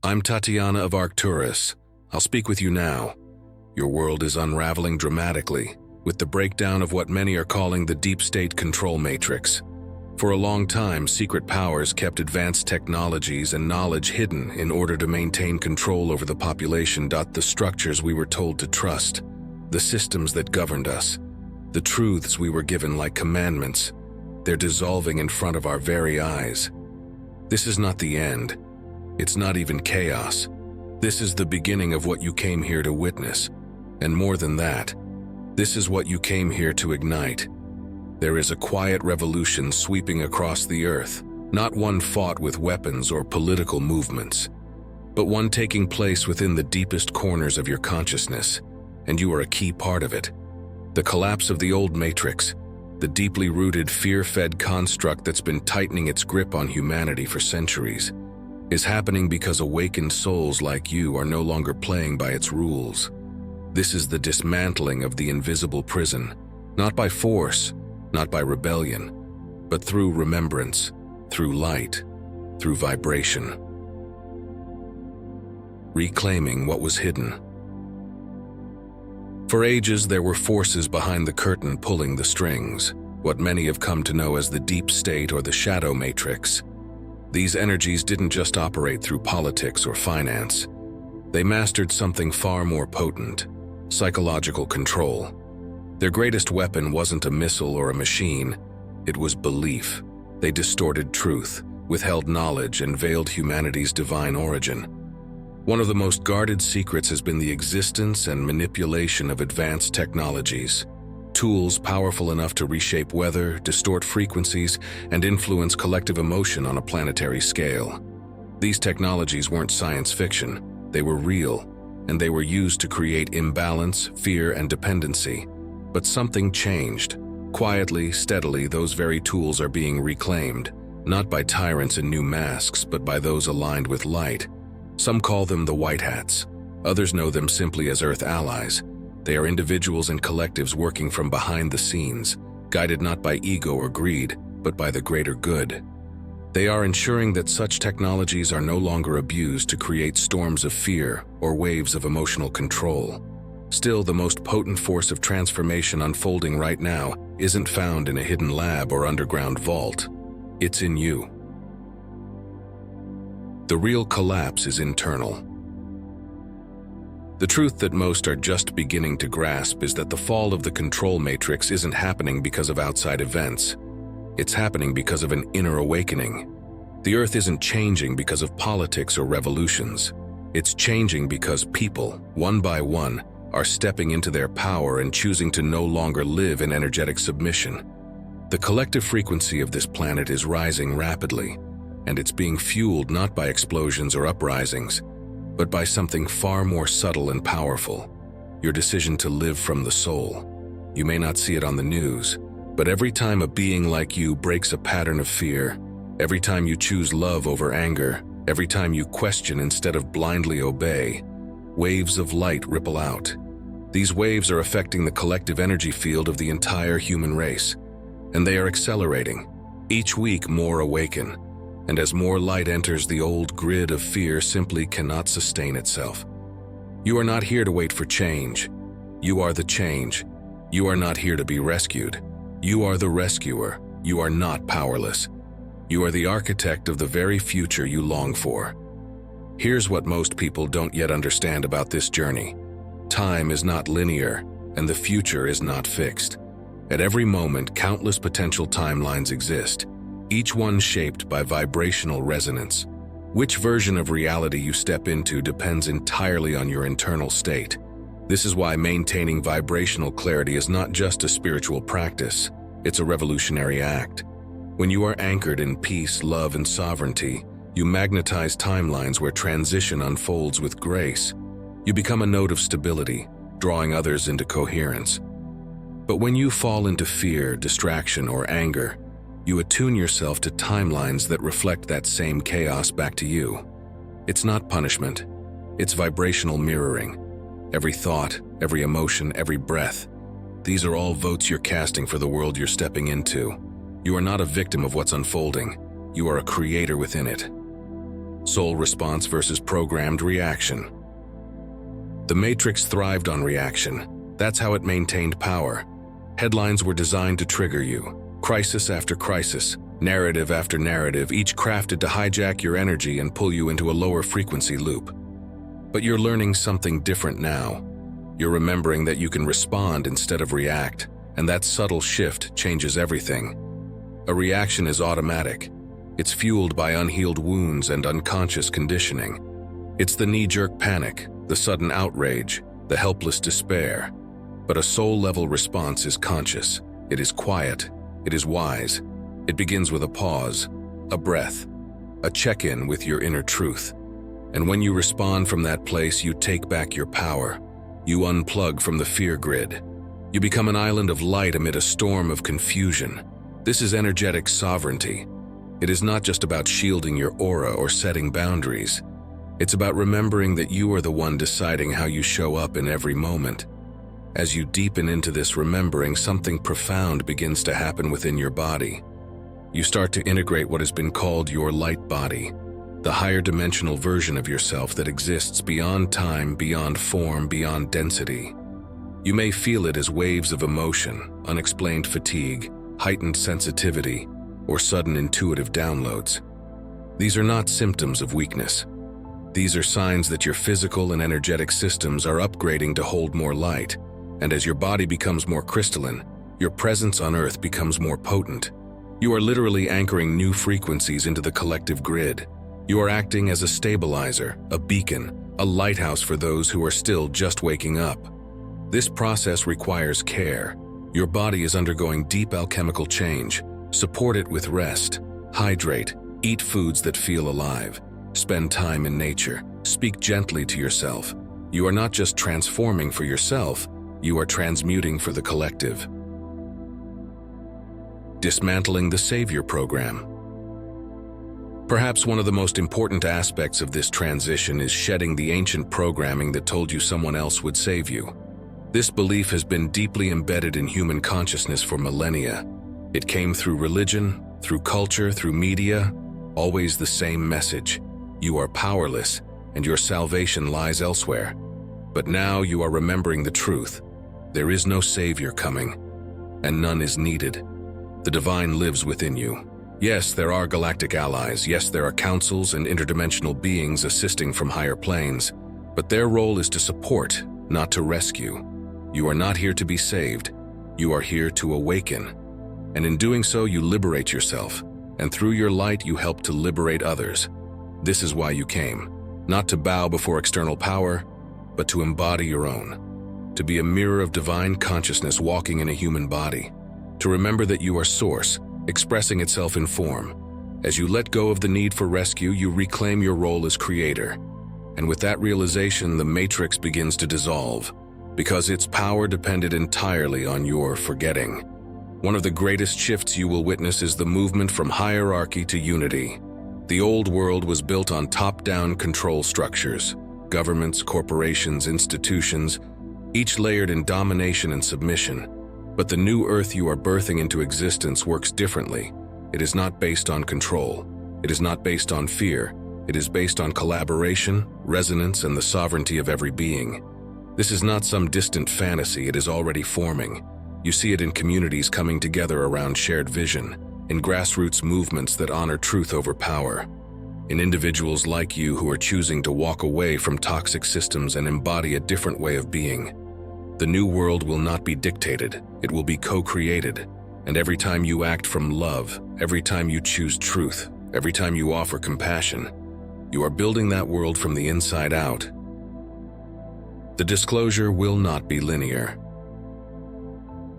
I'm Tatiana of Arcturus. I'll speak with you now. Your world is unraveling dramatically, with the breakdown of what many are calling the deep state control matrix. For a long time, secret powers kept advanced technologies and knowledge hidden in order to maintain control over the population. The structures we were told to trust, the systems that governed us, the truths we were given like commandments, they're dissolving in front of our very eyes. This is not the end. It's not even chaos. This is the beginning of what you came here to witness. And more than that, this is what you came here to ignite. There is a quiet revolution sweeping across the earth, not one fought with weapons or political movements, but one taking place within the deepest corners of your consciousness, and you are a key part of it. The collapse of the old matrix, the deeply rooted, fear-fed construct that's been tightening its grip on humanity for centuries, is happening because awakened souls like you are no longer playing by its rules. This is the dismantling of the invisible prison, not by force, not by rebellion, but through remembrance, through light, through vibration. Reclaiming what was hidden. For ages, there were forces behind the curtain pulling the strings, what many have come to know as the deep state or the shadow matrix. These energies didn't just operate through politics or finance. They mastered something far more potent: psychological control. Their greatest weapon wasn't a missile or a machine, it was belief. They distorted truth, withheld knowledge, and veiled humanity's divine origin. One of the most guarded secrets has been the existence and manipulation of advanced technologies. Tools powerful enough to reshape weather, distort frequencies, and influence collective emotion on a planetary scale. These technologies weren't science fiction, they were real, and they were used to create imbalance, fear, and dependency. But something changed. Quietly, steadily, those very tools are being reclaimed, not by tyrants in new masks, but by those aligned with light. Some call them the White Hats. Others know them simply as Earth allies. They are individuals and collectives working from behind the scenes, guided not by ego or greed, but by the greater good. They are ensuring that such technologies are no longer abused to create storms of fear or waves of emotional control. Still, the most potent force of transformation unfolding right now isn't found in a hidden lab or underground vault. It's in you. The real collapse is internal. The truth that most are just beginning to grasp is that the fall of the control matrix isn't happening because of outside events. It's happening because of an inner awakening. The Earth isn't changing because of politics or revolutions. It's changing because people, one by one, are stepping into their power and choosing to no longer live in energetic submission. The collective frequency of this planet is rising rapidly, and it's being fueled not by explosions or uprisings, but by something far more subtle and powerful: your decision to live from the soul. You may not see it on the news, but every time a being like you breaks a pattern of fear, every time you choose love over anger, every time you question instead of blindly obey, waves of light ripple out. These waves are affecting the collective energy field of the entire human race, and they are accelerating. Each week more awaken, and as more light enters, the old grid of fear simply cannot sustain itself. You are not here to wait for change. You are the change. You are not here to be rescued. You are the rescuer. You are not powerless. You are the architect of the very future you long for. Here's what most people don't yet understand about this journey. Time is not linear, and the future is not fixed. At every moment, countless potential timelines exist, each one shaped by vibrational resonance. Which version of reality you step into depends entirely on your internal state. This is why maintaining vibrational clarity is not just a spiritual practice, it's a revolutionary act. When you are anchored in peace, love, and sovereignty, you magnetize timelines where transition unfolds with grace. You become a node of stability, drawing others into coherence. But when you fall into fear, distraction, or anger, you attune yourself to timelines that reflect that same chaos back to you. It's not punishment, it's vibrational mirroring. Every thought, every emotion, every breath, these are all votes you're casting for the world you're stepping into. You are not a victim of what's unfolding, you are a creator within it. soul response versus programmed reaction. The Matrix thrived on reaction. That's how it maintained power. Headlines were designed to trigger you. Crisis after crisis, narrative after narrative, each crafted to hijack your energy and pull you into a lower frequency loop. But you're learning something different now. You're remembering that you can respond instead of react, and that subtle shift changes everything. A reaction is automatic. It's fueled by unhealed wounds and unconscious conditioning. It's the knee-jerk panic, the sudden outrage, the helpless despair. But a soul-level response is conscious. It is quiet. It is wise. It begins with a pause, a breath, a check-in with your inner truth. And when you respond from that place, you take back your power. You unplug from the fear grid. You become an island of light amid a storm of confusion. This is energetic sovereignty. It is not just about shielding your aura or setting boundaries. It's about remembering that you are the one deciding how you show up in every moment. As you deepen into this remembering, something profound begins to happen within your body. You start to integrate what has been called your light body, the higher dimensional version of yourself that exists beyond time, beyond form, beyond density. You may feel it as waves of emotion, unexplained fatigue, heightened sensitivity, or sudden intuitive downloads. These are not symptoms of weakness. These are signs that your physical and energetic systems are upgrading to hold more light. And as your body becomes more crystalline, your presence on Earth becomes more potent. You are literally anchoring new frequencies into the collective grid. You are acting as a stabilizer, a beacon, a lighthouse for those who are still just waking up. This process requires care. Your body is undergoing deep alchemical change. Support it with rest. Hydrate. Eat foods that feel alive. Spend time in nature. Speak gently to yourself. You are not just transforming for yourself, you are transmuting for the collective. Dismantling the Savior Program. Perhaps one of the most important aspects of this transition is shedding the ancient programming that told you someone else would save you. This belief has been deeply embedded in human consciousness for millennia. It came through religion, through culture, through media, always the same message. You are powerless, and your salvation lies elsewhere. But now you are remembering the truth. There is no savior coming, and none is needed. The divine lives within you. Yes, there are galactic allies. Yes, there are councils and interdimensional beings assisting from higher planes. But their role is to support, not to rescue. You are not here to be saved. You are here to awaken. And in doing so, you liberate yourself. And through your light, you help to liberate others. This is why you came. Not to bow before external power, but to embody your own. To be a mirror of divine consciousness walking in a human body. To remember that you are source, expressing itself in form. As you let go of the need for rescue, you reclaim your role as creator. And with that realization, the matrix begins to dissolve, because its power depended entirely on your forgetting. One of the greatest shifts you will witness is the movement from hierarchy to unity. The old world was built on top-down control structures, governments, corporations, institutions, each layered in domination and submission. But the new Earth you are birthing into existence works differently. It is not based on control. It is not based on fear. It is based on collaboration, resonance, and the sovereignty of every being. This is not some distant fantasy. It is already forming. You see it in communities coming together around shared vision, in grassroots movements that honor truth over power, in individuals like you who are choosing to walk away from toxic systems and embody a different way of being. The new world will not be dictated, it will be co-created. And every time you act from love, every time you choose truth, every time you offer compassion, you are building that world from the inside out. The disclosure will not be linear.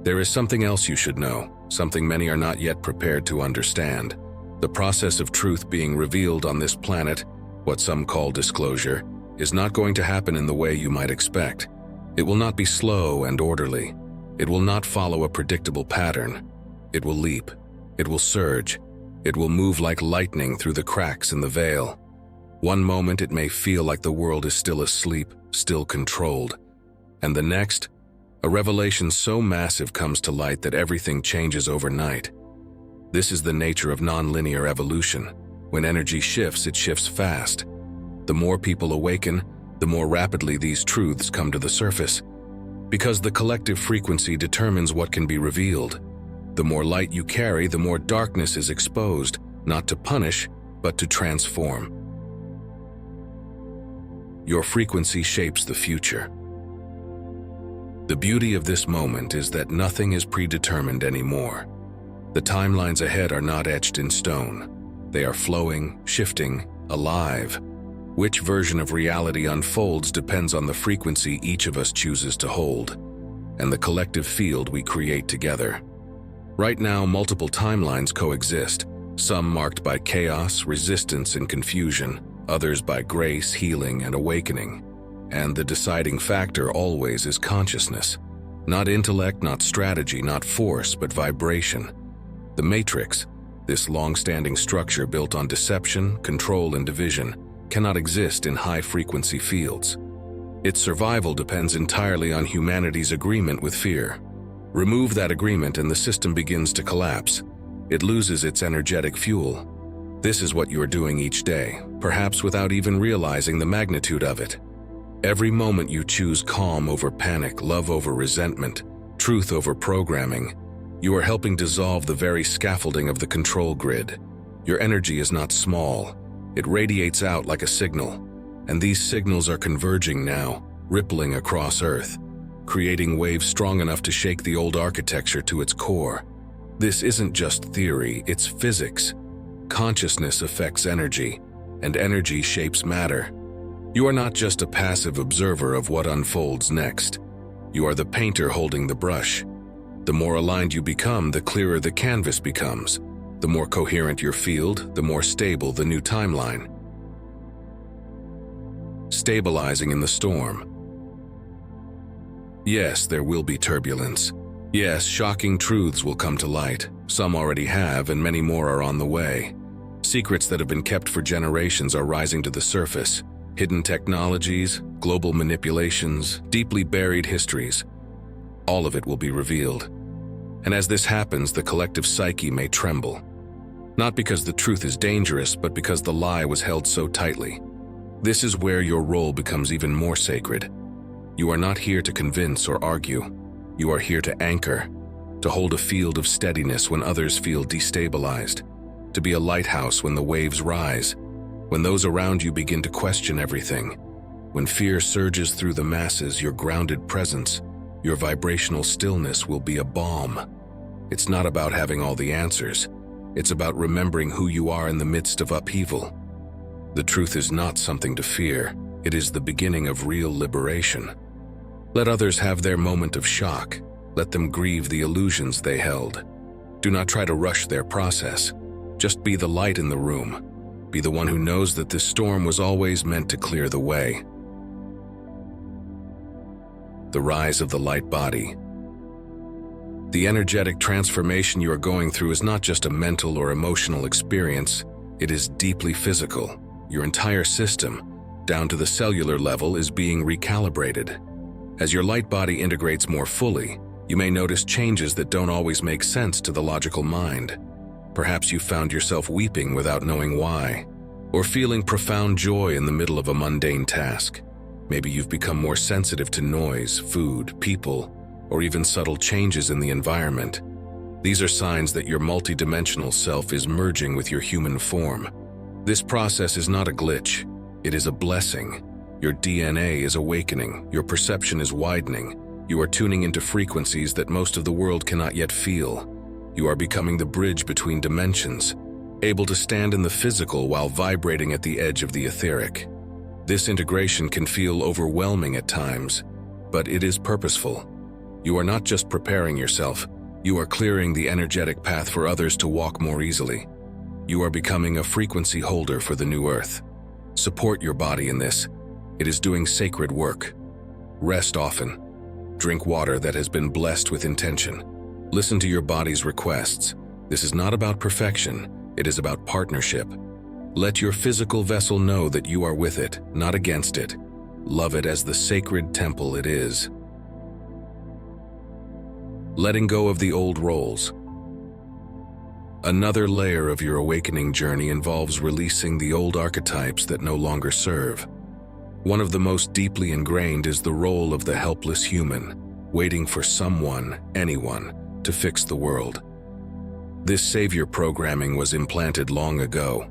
There is something else you should know, something many are not yet prepared to understand. The process of truth being revealed on this planet, what some call disclosure, is not going to happen in the way you might expect. It will not be slow and orderly. It will not follow a predictable pattern. It will leap. It will surge. It will move like lightning through the cracks in the veil. One moment it may feel like the world is still asleep, still controlled. And the next, a revelation so massive comes to light that everything changes overnight. This is the nature of nonlinear evolution. When energy shifts, it shifts fast. The more people awaken, the more rapidly these truths come to the surface. Because the collective frequency determines what can be revealed. The more light you carry, the more darkness is exposed, not to punish, but to transform. Your frequency shapes the future. The beauty of this moment is that nothing is predetermined anymore. The timelines ahead are not etched in stone. They are flowing, shifting, alive. Which version of reality unfolds depends on the frequency each of us chooses to hold, and the collective field we create together. Right now, multiple timelines coexist, some marked by chaos, resistance, and confusion, others by grace, healing, and awakening. And the deciding factor always is consciousness. Not intellect, not strategy, not force, but vibration. The matrix, this long-standing structure built on deception, control, and division, cannot exist in high-frequency fields. Its survival depends entirely on humanity's agreement with fear. Remove that agreement and the system begins to collapse. It loses its energetic fuel. This is what you are doing each day, perhaps without even realizing the magnitude of it. Every moment you choose calm over panic, love over resentment, truth over programming, you are helping dissolve the very scaffolding of the control grid. Your energy is not small. It radiates out like a signal, and these signals are converging now, rippling across Earth, creating waves strong enough to shake the old architecture to its core. This isn't just theory, it's physics. Consciousness affects energy, and energy shapes matter. You are not just a passive observer of what unfolds next. You are the painter holding the brush. The more aligned you become, the clearer the canvas becomes. The more coherent your field, the more stable the new timeline. Stabilizing in the storm. Yes, there will be turbulence. Yes, shocking truths will come to light. Some already have, and many more are on the way. Secrets that have been kept for generations are rising to the surface. Hidden technologies, global manipulations, deeply buried histories. All of it will be revealed. And as this happens, the collective psyche may tremble. Not because the truth is dangerous, but because the lie was held so tightly. This is where your role becomes even more sacred. You are not here to convince or argue. You are here to anchor, to hold a field of steadiness when others feel destabilized, to be a lighthouse when the waves rise, when those around you begin to question everything. When fear surges through the masses, your grounded presence, your vibrational stillness will be a balm. It's not about having all the answers. It's about remembering who you are in the midst of upheaval. The truth is not something to fear. It is the beginning of real liberation. Let others have their moment of shock. Let them grieve the illusions they held. Do not try to rush their process. Just be the light in the room. Be the one who knows that this storm was always meant to clear the way. The rise of the light body. The energetic transformation you are going through is not just a mental or emotional experience, it is deeply physical. Your entire system, down to the cellular level, is being recalibrated. As your light body integrates more fully, you may notice changes that don't always make sense to the logical mind. Perhaps you found yourself weeping without knowing why, or feeling profound joy in the middle of a mundane task. Maybe you've become more sensitive to noise, food, people, or even subtle changes in the environment. These are signs that your multidimensional self is merging with your human form. This process is not a glitch, it is a blessing. Your DNA is awakening, your perception is widening, you are tuning into frequencies that most of the world cannot yet feel. You are becoming the bridge between dimensions, able to stand in the physical while vibrating at the edge of the etheric. This integration can feel overwhelming at times, but it is purposeful. You are not just preparing yourself, you are clearing the energetic path for others to walk more easily. You are becoming a frequency holder for the new earth. Support your body in this. It is doing sacred work. Rest often. Drink water that has been blessed with intention. Listen to your body's requests. This is not about perfection, it is about partnership. Let your physical vessel know that you are with it, not against it. Love it as the sacred temple it is. Letting go of the old roles. Another layer of your awakening journey involves releasing the old archetypes that no longer serve. One of the most deeply ingrained is the role of the helpless human, waiting for someone, anyone, to fix the world. This savior programming was implanted long ago,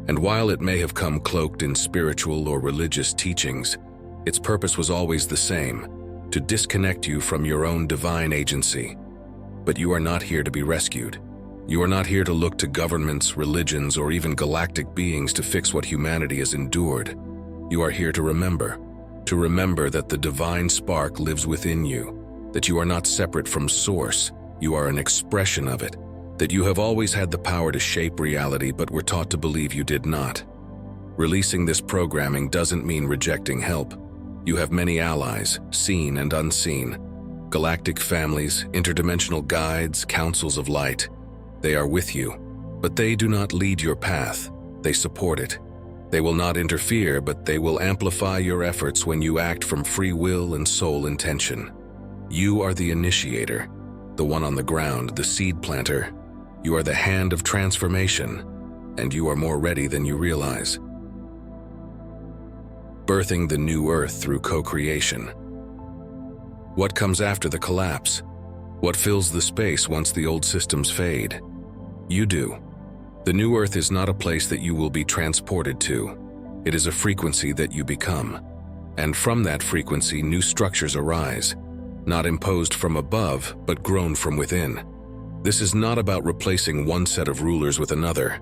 and while it may have come cloaked in spiritual or religious teachings, its purpose was always the same: to disconnect you from your own divine agency. But you are not here to be rescued. You are not here to look to governments, religions, or even galactic beings to fix what humanity has endured. You are here to remember that the divine spark lives within you, that you are not separate from Source, you are an expression of it, that you have always had the power to shape reality but were taught to believe you did not. Releasing this programming doesn't mean rejecting help. You have many allies, seen and unseen. Galactic families, interdimensional guides, councils of light. They are with you, but they do not lead your path. They support it. They will not interfere, but they will amplify your efforts when you act from free will and soul intention. You are the initiator, the one on the ground, the seed planter. You are the hand of transformation, and you are more ready than you realize. Birthing the new Earth through co-creation. What comes after the collapse? What fills the space once the old systems fade? You do. The new Earth is not a place that you will be transported to. It is a frequency that you become. And from that frequency, new structures arise, not imposed from above, but grown from within. This is not about replacing one set of rulers with another.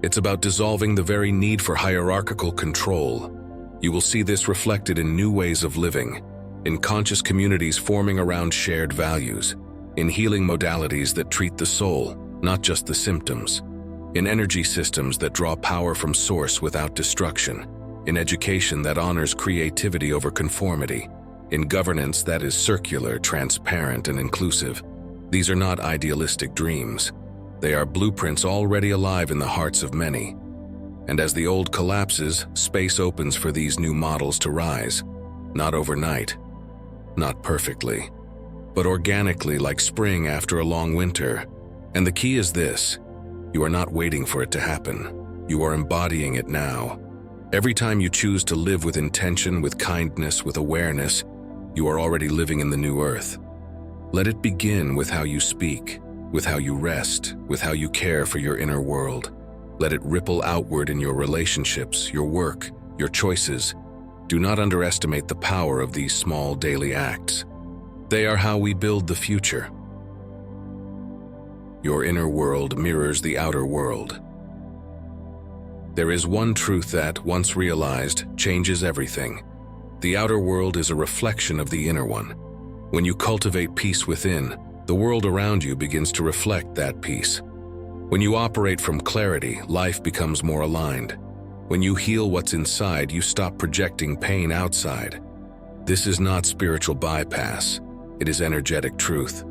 It's about dissolving the very need for hierarchical control. You will see this reflected in new ways of living, in conscious communities forming around shared values, in healing modalities that treat the soul, not just the symptoms, in energy systems that draw power from Source without destruction, in education that honors creativity over conformity, in governance that is circular, transparent, and inclusive. These are not idealistic dreams. They are blueprints already alive in the hearts of many. And as the old collapses, space opens for these new models to rise, not overnight, not perfectly, but organically, like spring after a long winter. And the key is this: you are not waiting for it to happen. You are embodying it now. Every time you choose to live with intention, with kindness, with awareness, you are already living in the new Earth. Let it begin with how you speak, with how you rest, with how you care for your inner world. Let it ripple outward in your relationships, your work, your choices. Do not underestimate the power of these small daily acts. They are how we build the future. Your inner world mirrors the outer world. There is one truth that, once realized, changes everything. The outer world is a reflection of the inner one. When you cultivate peace within, the world around you begins to reflect that peace. When you operate from clarity, life becomes more aligned. When you heal what's inside, you stop projecting pain outside. This is not spiritual bypass. It is energetic truth.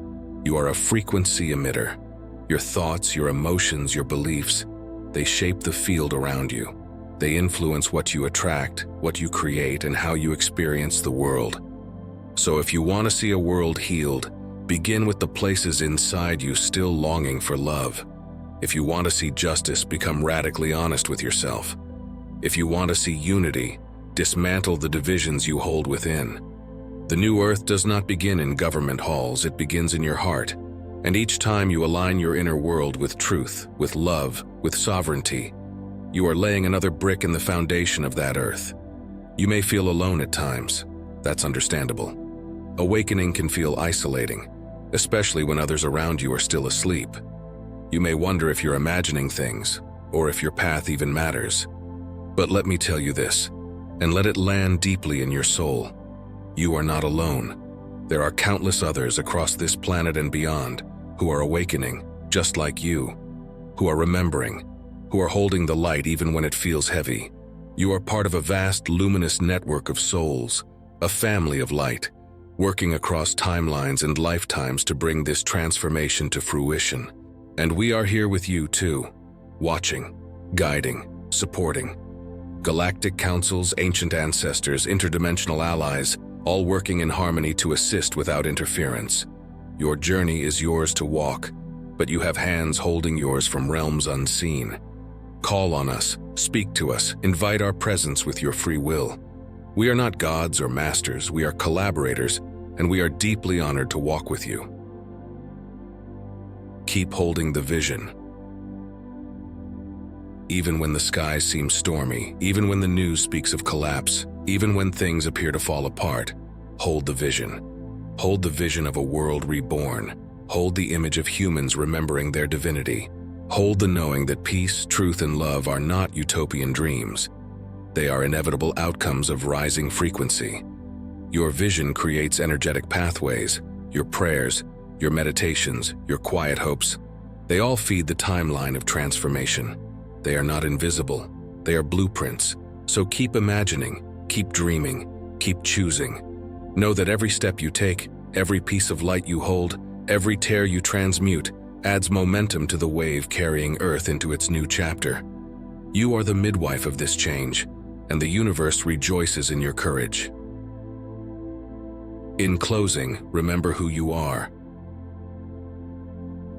You are a frequency emitter. Your thoughts, your emotions, your beliefs, they shape the field around you. They influence what you attract, what you create, and how you experience the world. So if you want to see a world healed, begin with the places inside you still longing for love. If you want to see justice, become radically honest with yourself. If you want to see unity, dismantle the divisions you hold within. The new Earth does not begin in government halls, it begins in your heart. And each time you align your inner world with truth, with love, with sovereignty, you are laying another brick in the foundation of that Earth. You may feel alone at times. That's understandable. Awakening can feel isolating, especially when others around you are still asleep. You may wonder if you're imagining things, or if your path even matters. But let me tell you this, and let it land deeply in your soul. You are not alone. There are countless others across this planet and beyond who are awakening, just like you, who are remembering, who are holding the light even when it feels heavy. You are part of a vast, luminous network of souls, a family of light, working across timelines and lifetimes to bring this transformation to fruition. And we are here with you too, watching, guiding, supporting. Galactic councils, ancient ancestors, interdimensional allies, all working in harmony to assist without interference. Your journey is yours to walk, but you have hands holding yours from realms unseen. Call on us, speak to us, invite our presence with your free will. We are not gods or masters, we are collaborators, and we are deeply honored to walk with you. Keep holding the vision. Even when the skies seem stormy, even when the news speaks of collapse, even when things appear to fall apart, hold the vision. Hold the vision of a world reborn. Hold the image of humans remembering their divinity. Hold the knowing that peace, truth, and love are not utopian dreams. They are inevitable outcomes of rising frequency. Your vision creates energetic pathways. Your prayers, your meditations, your quiet hopes, they all feed the timeline of transformation. They are not invisible. They are blueprints. So keep imagining, keep dreaming, keep choosing. Know that every step you take, every piece of light you hold, every tear you transmute, adds momentum to the wave carrying Earth into its new chapter. You are the midwife of this change, and the universe rejoices in your courage. In closing, remember who you are.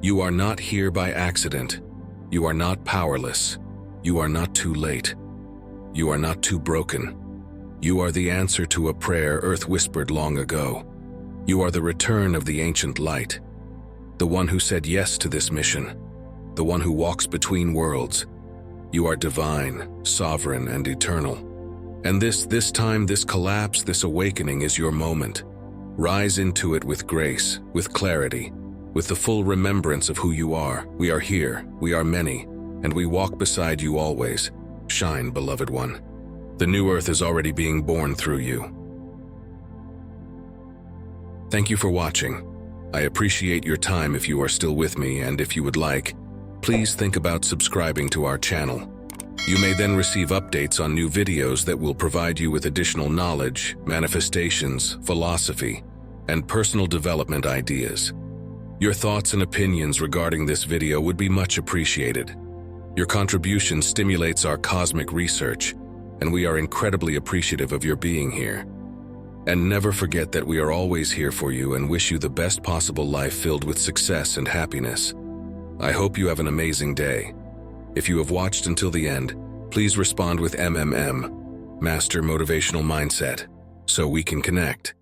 You are not here by accident. You are not powerless. You are not too late. You are not too broken. You are the answer to a prayer Earth whispered long ago. You are the return of the ancient light. The one who said yes to this mission. The one who walks between worlds. You are divine, sovereign, and eternal. And this time, this collapse, this awakening is your moment. Rise into it with grace, with clarity, with the full remembrance of who you are. We are here, we are many, and we walk beside you always. Shine, beloved one. The new Earth is already being born through you. Thank you for watching. I appreciate your time if you are still with me, and if you would like, please think about subscribing to our channel. You may then receive updates on new videos that will provide you with additional knowledge, manifestations, philosophy, and personal development ideas. Your thoughts and opinions regarding this video would be much appreciated. Your contribution stimulates our cosmic research, and we are incredibly appreciative of your being here. And never forget that we are always here for you and wish you the best possible life filled with success and happiness. I hope you have an amazing day. If you have watched until the end, please respond with MMM, Master Motivational Mindset, so we can connect.